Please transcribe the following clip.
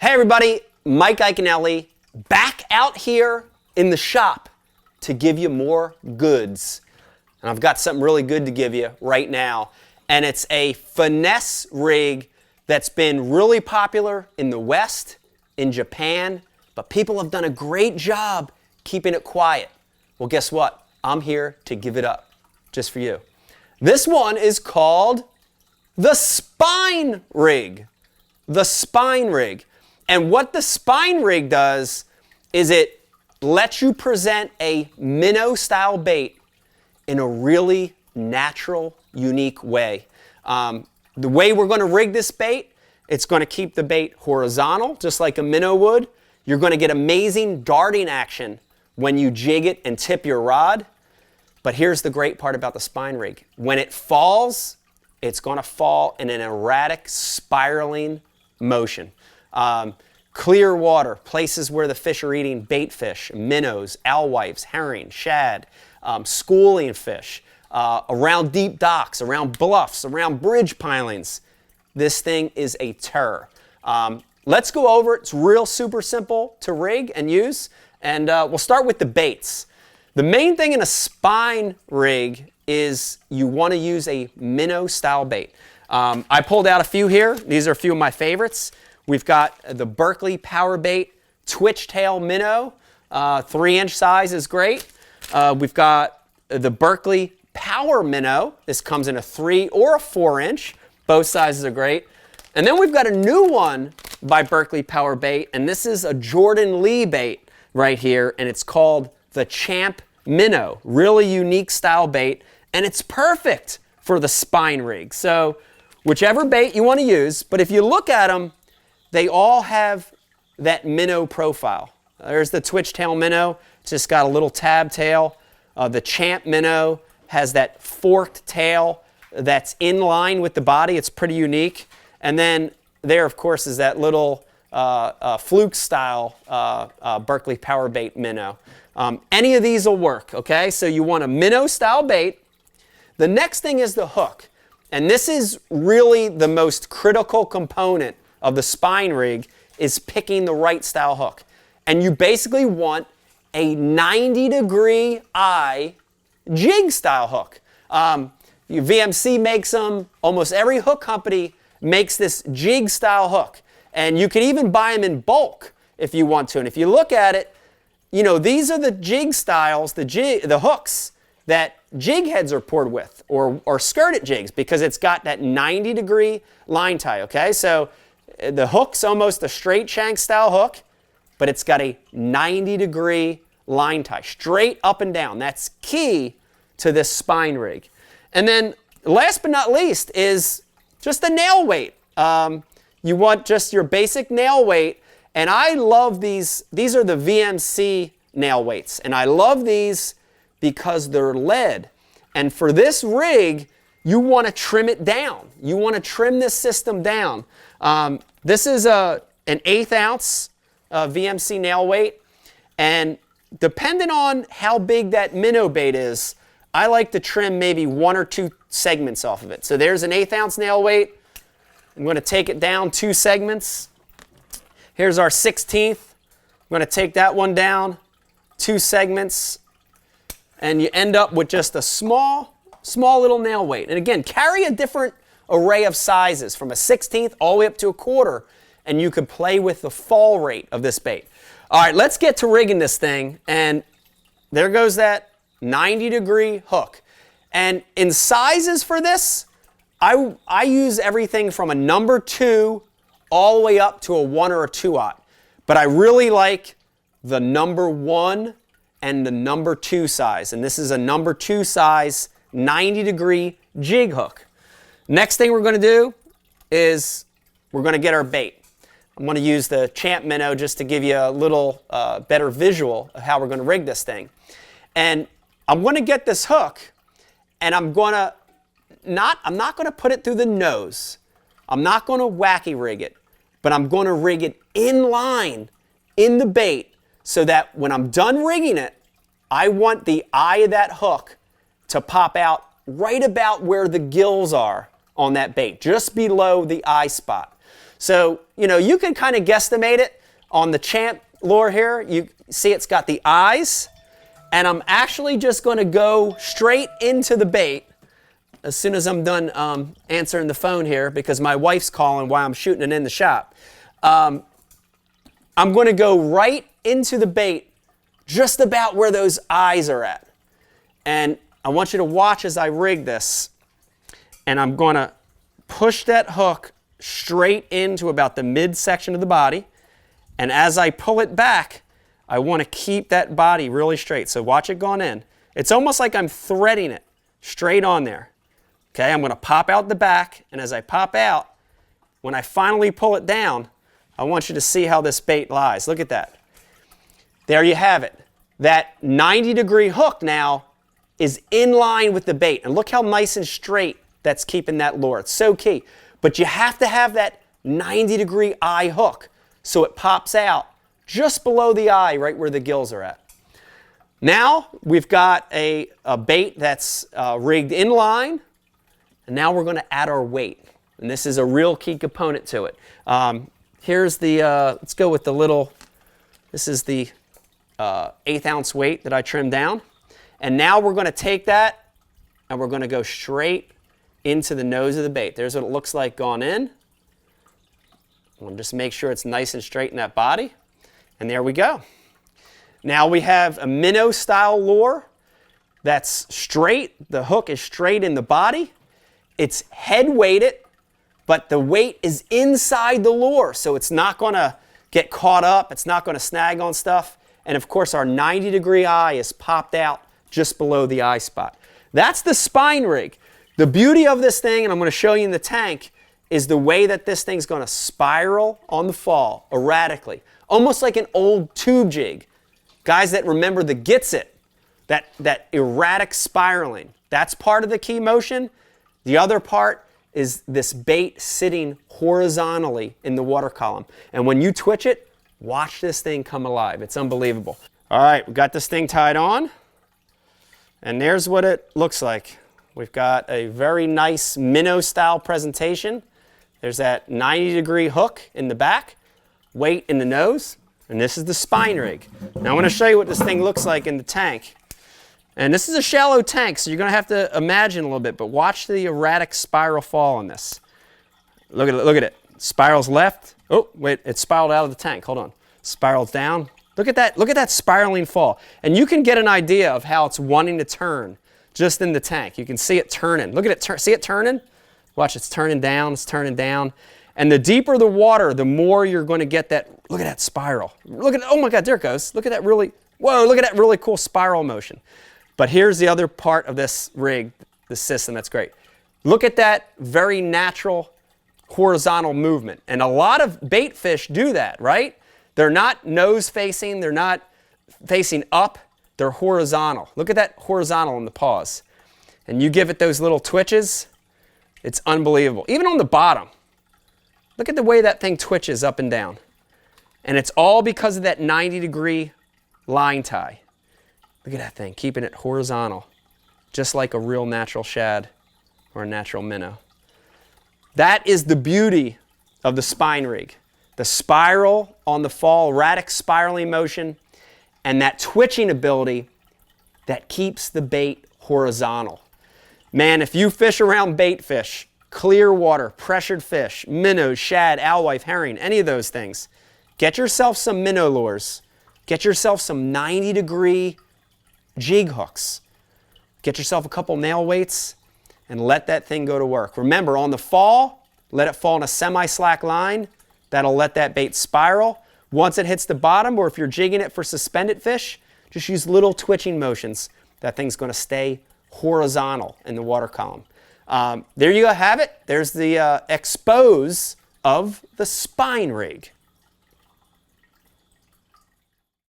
Hey everybody, Mike Iaconelli back out here in the shop to give you more goods. And I've got something really good to give you right now. And it's a finesse rig that's been really popular in the West, in Japan, but people have done a great job keeping it quiet. Well, guess what? I'm here to give it up just for you. This one is called the spine rig. The spine rig. And what the spine rig does is it lets you present a minnow style bait in a really natural, unique way. The way we're going to rig this bait, it's going to keep the bait horizontal, just like a minnow would. You're going to get amazing darting action when you jig it and tip your rod. But here's the great part about the spine rig. When it falls, it's going to fall in an erratic, spiraling motion. Clear water, places where the fish are eating bait fish, minnows, alewives, herring, shad, schooling fish, around deep docks, around bluffs, around bridge pilings. This thing is a terror. Let's go over it. It's real super simple to rig and use. And we'll start with the baits. The main thing in a spine rig is you want to use a minnow style bait. I pulled out a few here. These are a few of my favorites. We've got the Berkley Power Bait Twitch Tail Minnow. 3-inch size is great. We've got the Berkley Power Minnow. This comes in a 3 or a 4-inch. Both sizes are great. And then we've got a new one by Berkley Power Bait, and this is a Jordan Lee bait right here, and it's called the Champ Minnow. Really unique style bait, and it's perfect for the spine rig. So whichever bait you want to use, but if you look at them, they all have that minnow profile. There's the Twitch Tail Minnow. It's just got a little tab tail. The Champ Minnow has that forked tail that's in line with the body. It's pretty unique. And then there, of course, is that little fluke style Berkley Power Bait Minnow. Any of these will work, okay? So you want a minnow style bait. The next thing is the hook. And this is really the most critical component of the spine rig, is picking the right style hook. And you basically want a 90-degree eye jig style hook. VMC makes them. Almost every hook company makes this jig style hook. And you can even buy them in bulk if you want to. And if you look at it, you know, these are the jig styles, the hooks that jig heads are poured with, or skirted jigs, because it's got that 90-degree line tie, okay? So the hook's almost a straight shank style hook, but it's got a 90-degree line tie, straight up and down. That's key to this spine rig. And then last but not least is just the nail weight. You want just your basic nail weight, and I love these. These are the VMC nail weights, and I love these because they're lead. And for this rig, you want to trim it down. You want to trim this system down. This is an 1/8 ounce VMC nail weight, and depending on how big that minnow bait is, I like to trim maybe 1 or 2 segments off of it. So there's an 1/8 ounce nail weight. I'm going to take it down 2 segments. Here's our 1/16. I'm going to take that one down 2 segments, and you end up with just a small little nail weight. And again, carry a different array of sizes from a 1/16 all the way up to a 1/4, and you could play with the fall rate of this bait. All right, let's get to rigging this thing, and there goes that 90-degree hook. And in sizes for this, I use everything from a number 2 all the way up to a 1 or a 2/0. But I really like the number 1 and the number 2 size. And this is a number 2 size 90-degree jig hook. Next thing we're going to do is we're going to get our bait. I'm going to use the Champ Minnow just to give you a little better visual of how we're going to rig this thing. And I'm going to get this hook, and I'm not going to put it through the nose. I'm not going to wacky rig it, but I'm going to rig it in line in the bait so that when I'm done rigging it, I want the eye of that hook to pop out right about where the gills are on that bait, just below the eye spot. So, you can kind of guesstimate it on the Champ lure here. You see it's got the eyes, and I'm actually just going to go straight into the bait as soon as I'm done answering the phone here, because my wife's calling while I'm shooting it in the shop. I'm going to go right into the bait, just about where those eyes are at. And I want you to watch as I rig this. And I'm going to push that hook straight into about the midsection of the body. And as I pull it back, I want to keep that body really straight. So watch it going in. It's almost like I'm threading it straight on there. Okay, I'm going to pop out the back. And as I pop out, when I finally pull it down, I want you to see how this bait lies. Look at that. There you have it. That 90-degree hook now is in line with the bait. And look how nice and straight that's keeping that lure. It's so key. But you have to have that 90-degree eye hook so it pops out just below the eye, right where the gills are at. Now we've got a bait that's rigged in line. And now we're going to add our weight. And this is a real key component to it. Here's the, let's go with the little, this is the 1/8 ounce weight that I trimmed down. And now we're going to take that and we're going to go straight into the nose of the bait. There's what it looks like going in. We'll just make sure it's nice and straight in that body. And there we go. Now we have a minnow style lure that's straight. The hook is straight in the body. It's head weighted, but the weight is inside the lure, so it's not going to get caught up. It's not going to snag on stuff. And of course, our 90-degree eye is popped out just below the eye spot. That's the spine rig. The beauty of this thing, and I'm going to show you in the tank, is the way that this thing's going to spiral on the fall erratically, almost like an old tube jig. Guys that remember the gets it, that erratic spiraling. That's part of the key motion. The other part is this bait sitting horizontally in the water column. And when you twitch it, watch this thing come alive. It's unbelievable. All right, we've got this thing tied on. And there's what it looks like. We've got a very nice minnow style presentation. There's that 90-degree hook in the back, weight in the nose, and this is the spine rig. Now I want to show you what this thing looks like in the tank. And this is a shallow tank, so you're going to have to imagine a little bit, but watch the erratic spiral fall on this. Look at it, look at it. Spirals left. Oh, wait, it spiraled out of the tank. Hold on. Spirals down. Look at that spiraling fall. And you can get an idea of how it's wanting to turn just in the tank. You can see it turning. Look at it, see it turning? Watch, it's turning down, it's turning down. And the deeper the water, the more you're going to get that, look at that spiral. Look at it, oh my God, there it goes. Look at that really, whoa, look at that really cool spiral motion. But here's the other part of this rig, the system that's great. Look at that very natural horizontal movement. And a lot of bait fish do that, right? They're not nose facing, they're not facing up, they're horizontal. Look at that horizontal in the paws. And you give it those little twitches, it's unbelievable. Even on the bottom, look at the way that thing twitches up and down. And it's all because of that 90-degree line tie. Look at that thing, keeping it horizontal, just like a real natural shad or a natural minnow. That is the beauty of the spine rig. The spiral on the fall, erratic spiraling motion, and that twitching ability that keeps the bait horizontal. Man, if you fish around bait fish, clear water, pressured fish, minnows, shad, alewife, herring, any of those things, get yourself some minnow lures. Get yourself some 90-degree jig hooks. Get yourself a couple nail weights and let that thing go to work. Remember, on the fall, let it fall in a semi-slack line. That'll let that bait spiral. Once it hits the bottom, or if you're jigging it for suspended fish, just use little twitching motions. That thing's going to stay horizontal in the water column. There you go, have it. There's the expose of the spine rig.